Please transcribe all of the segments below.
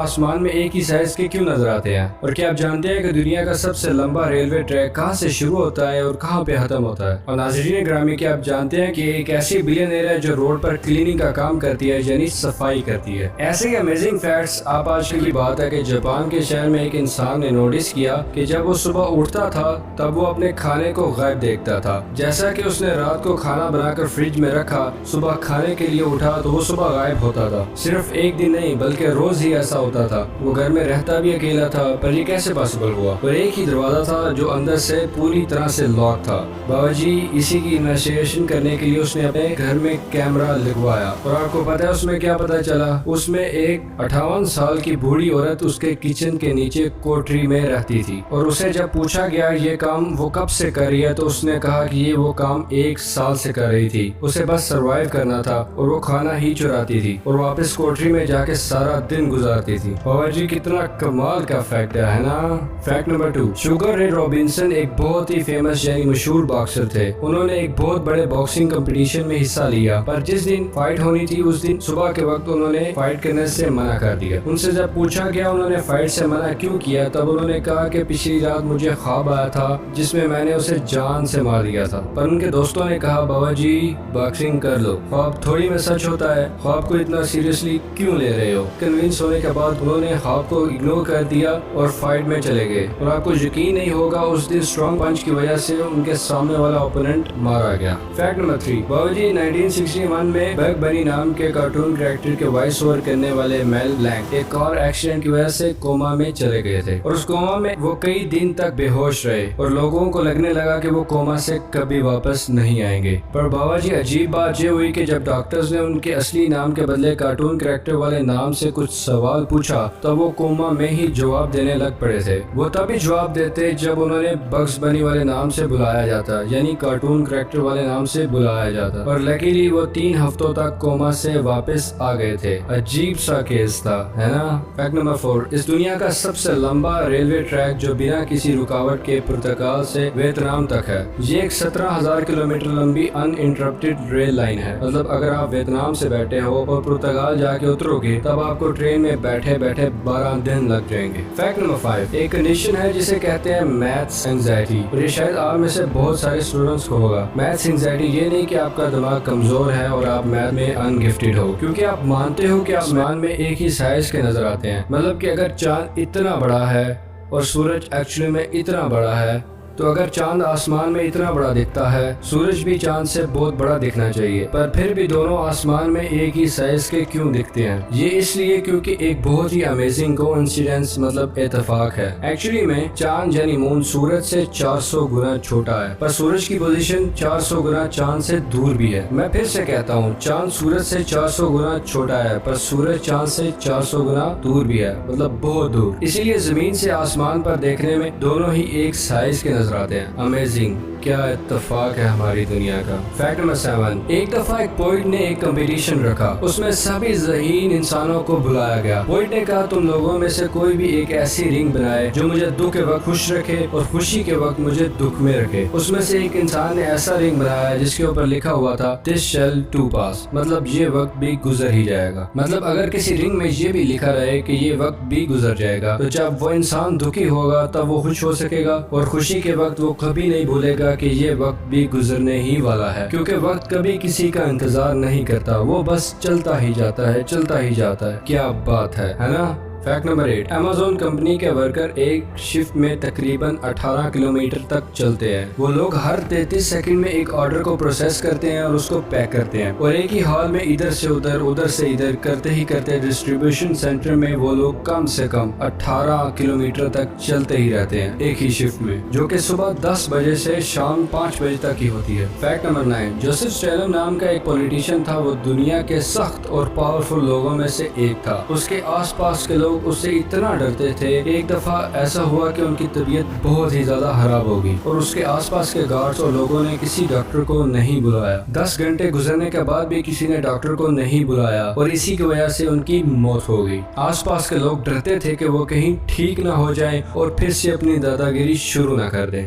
آسمان میں ایک ہی سائز کے کیوں نظر آتے ہیں؟ اور کیا آپ جانتے ہیں کہ دنیا کا سب سے لمبا ریلوے ٹریک کہاں سے شروع ہوتا ہے اور کہاں پہ ختم ہوتا ہے؟ اور ناظرین گرامی، کیا آپ جانتے ہیں کہ ایک ایسی بلینئر ہے جو روڈ پر کلیننگ کا کام کرتی ہے، یعنی صفائی کرتی ہے؟ ایسے ہی امیزنگ فیکٹس آپ آج کل کی بات ہے کہ جاپان کے شہر میں ایک انسان نے نوٹس کیا کہ جب وہ صبح اٹھتا تھا تب وہ اپنے کھانے کو غائب دیکھتا تھا۔ جیسا کہ اس نے رات کو کھانا بنا کر فریج میں رکھا، صبح کھانے کے لیے اٹھا تو وہ صبح غائب ہوتا تھا۔ صرف ایک دن نہیں بلکہ روز ہی ایسا ہوتا تھا۔ وہ گھر میں رہتا بھی اکیلا تھا، پر یہ کیسے پاسبل ہوا؟ اور ایک ہی دروازہ تھا جو اندر سے پوری طرح سے لاک تھا۔ بابا جی اسی کی انویسٹیگیشن کرنے کے لیے اس نے اپنے گھر میں کیمرہ لگوایا، اور آپ کو پتا ہے اس میں کیا پتا چلا؟ اس میں ایک 58 سال کی بوڑھی عورت اس کے کچن کے نیچے کوٹری میں رہتی تھی، اور اسے جب پوچھا گیا یہ کام وہ کب سے کر رہی ہے تو اس نے کہا کہ یہ وہ کام 1 سال سے کر رہی تھی۔ اسے بس سروائیو کرنا تھا، اور وہ کھانا ہی چراتی تھی اور واپس کوٹری میں جا کے سارا دن گزارتی تھی۔ بابا جی کتنا کمال کا فیکٹ ہے نا؟ فیکٹ نمبر 2، شوگر رے رابنسن ایک بہت ہی فیمس یعنی مشہور باکسر تھے۔ انہوں نے ایک بہت بڑے باکسنگ کمپٹیشن میں حصہ لیا، پر جس دن فائٹ ہونی تھی اس دن صبح کے وقت انہوں نے فائٹ کرنے سے منع کر دیا۔ ان سے جب پوچھا گیا انہوں نے فائٹ سے منع کیوں کیا، تب انہوں نے کہا کہ پچھلی رات مجھے خواب آیا تھا جس میں میں نے اسے جان سے مار دیا تھا۔ پر ان کے دوستوں نے کہا بابا جی باکسنگ کر لو، خواب تھوڑی میں سچ ہوتا ہے، خواب کو اتنا سیریسلی کیوں لے رہے ہو؟ کنوینس ہونے کے بعد انہوں نے خواب کو اگنور کر دیا اور فائٹ میں چلے گئے، اور آپ کو یقین نہیں ہوگا اس دن اسٹرانگ پنچ کی وجہ سے ان کے سامنے والا اوپوننٹ مارا گیا۔ فیکٹ نمبر 3، بابا جی 1961 میں بگ بنی نام کے کارٹون کریکٹر کے وائس اوور کرنے والے میل بلینک ایک کار ایکسیڈنٹ کی وجہ سے کوما میں چلے گئے تھے، اور اس کوما میں وہ کئی دن تک بے ہوش رہے، اور لوگوں کو لگنے لگا کہ وہ کوما سے کبھی واپس نہیں آئیں گے۔ پر بابا جی عجیب بات یہ ہوئی کہ جب ڈاکٹرز نے ان کے اصلی نام کے بدلے کارٹون کریکٹر والے نام سے کچھ سوال پوچھا تو وہ کوما میں ہی جواب دینے لگ پڑے تھے۔ وہ تبھی جواب دیتے جب انہوں نے بگز بنی والے نام سے بلایا جاتا، یعنی کارٹون کریکٹر والے نام سے بلایا جاتا، اور لکیلی وہ 3 ہفتوں تک کوما سے واپس آ گئے تھے۔ عجیب سا کیس تھا، ہے نا؟ فیکٹ نمبر 4، اس دنیا کا سب سے لمبا ریلوے ٹریک جو بنا کسی رکاوٹ کے پرتگال سے ویتنام تک ہے، یہ ایک 17,000 کلومیٹر لمبی ان انٹرپٹڈ ریل لائن ہے۔ مطلب اگر آپ ویتنام سے بیٹھے ہو اور پرتگال جا کے اترو گے تب آپ کو ٹرین میں بیٹھے بیٹھے 12 دن لگ جائیں گے۔ فیکٹ نمبر 5، ایک کنڈیشن ہے جسے کہتے ہیں میتھس اینگزائٹی، اور یہ شاید آپ میں سے بہت سارے اسٹوڈنٹس کو ہوگا۔ میتھس اینگزائٹی یہ نہیں کہ آپ کا دماغ کمزور ہے اور آپ میتھ میں ان گفٹڈ ہو، کیونکہ آپ مانتے ہو کہ آسمان میں ایک ہی سائز کے نظر آتے ہیں۔ مطلب کہ اگر چاند اتنا بڑا ہے اور سورج ایکچولی میں اتنا بڑا ہے، تو اگر چاند آسمان میں اتنا بڑا دکھتا ہے، سورج بھی چاند سے بہت بڑا دکھنا چاہیے، پر پھر بھی دونوں آسمان میں ایک ہی سائز کے کیوں دکھتے ہیں؟ یہ اس لیے کیونکہ ایک بہت ہی امیزنگ کوانسیڈنس مطلب اتفاق ہے۔ ایکچولی میں چاند یعنی مون سورج سے 400 گنا چھوٹا ہے، پر سورج کی پوزیشن 400 گنا چاند سے دور بھی ہے۔ میں پھر سے کہتا ہوں، چاند سورج سے 400 گنا چھوٹا ہے، پر سورج چاند سے 400 گنا دور بھی ہے، مطلب بہت دور۔ اسی لیے زمین سے آسمان پر دیکھنے میں دونوں ہی ایک سائز کے نظر آتے ہیں۔ امیزنگ، کیا اتفاق ہے ہماری دنیا کا۔ فیکٹ نمبر 7، ایک دفعہ ایک پوئٹ نے ایک کمپٹیشن رکھا، اس میں سبھی ذہین انسانوں کو بلایا گیا۔ پوئٹ نے کہا تم لوگوں میں سے کوئی بھی ایک ایسی رنگ بنائے جو مجھے دکھ کے وقت خوش رکھے اور خوشی کے وقت مجھے دکھ میں رکھے۔ اس میں سے ایک انسان نے ایسا رنگ بنایا جس کے اوپر لکھا ہوا تھا This shall too pass، مطلب یہ وقت بھی گزر ہی جائے گا۔ مطلب اگر کسی رنگ میں یہ بھی لکھا رہے کہ یہ وقت بھی گزر جائے گا، تو جب وہ انسان دکھی ہوگا تب وہ خوش ہو سکے گا، اور خوشی کے وقت وہ کبھی نہیں بھولے گا کہ یہ وقت بھی گزرنے ہی والا ہے، کیونکہ وقت کبھی کسی کا انتظار نہیں کرتا، وہ بس چلتا ہی جاتا ہے، چلتا ہی جاتا ہے۔ کیا بات ہے نا؟ فیکٹ نمبر 8، امازون کمپنی کے ورکر ایک شفٹ میں تقریباً 18 کلومیٹر تک چلتے ہیں۔ وہ لوگ ہر 33 سیکنڈ میں ایک آرڈر کو پروسیس کرتے ہیں اور اس کو پیک کرتے ہیں، اور ایک ہی حال میں ادھر سے ادھر، ادھر سے ادھر کرتے ہی کرتے ڈسٹریبیوشن سینٹر میں وہ لوگ کم سے کم 18 کلومیٹر تک چلتے ہی رہتے ہیں ایک ہی شفٹ میں، جو کہ صبح 10 بجے سے شام 5 بجے تک ہی ہوتی ہے۔ فیکٹ نمبر 9، جوزف اسٹالن نام کا ایک پولیٹیشین تھا، وہ دنیا کے سخت اور پاورفل لوگوں میں سے ایک تھا۔ اس کے آس پاس کے لوگ اس سے اتنا ڈرتے تھے، ایک دفعہ ایسا ہوا کہ ان کی طبیعت بہت ہی زیادہ خراب ہو گئی، اور اس کے آس پاس کے گارڈز اور لوگوں نے کسی ڈاکٹر کو نہیں بلایا۔ 10 گھنٹے گزرنے کے بعد بھی کسی نے ڈاکٹر کو نہیں بلایا، اور اسی کی وجہ سے ان کی موت ہو گئی۔ آس پاس کے لوگ ڈرتے تھے کہ وہ کہیں ٹھیک نہ ہو جائیں اور پھر سے اپنی دادا گیری شروع نہ کر دیں۔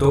2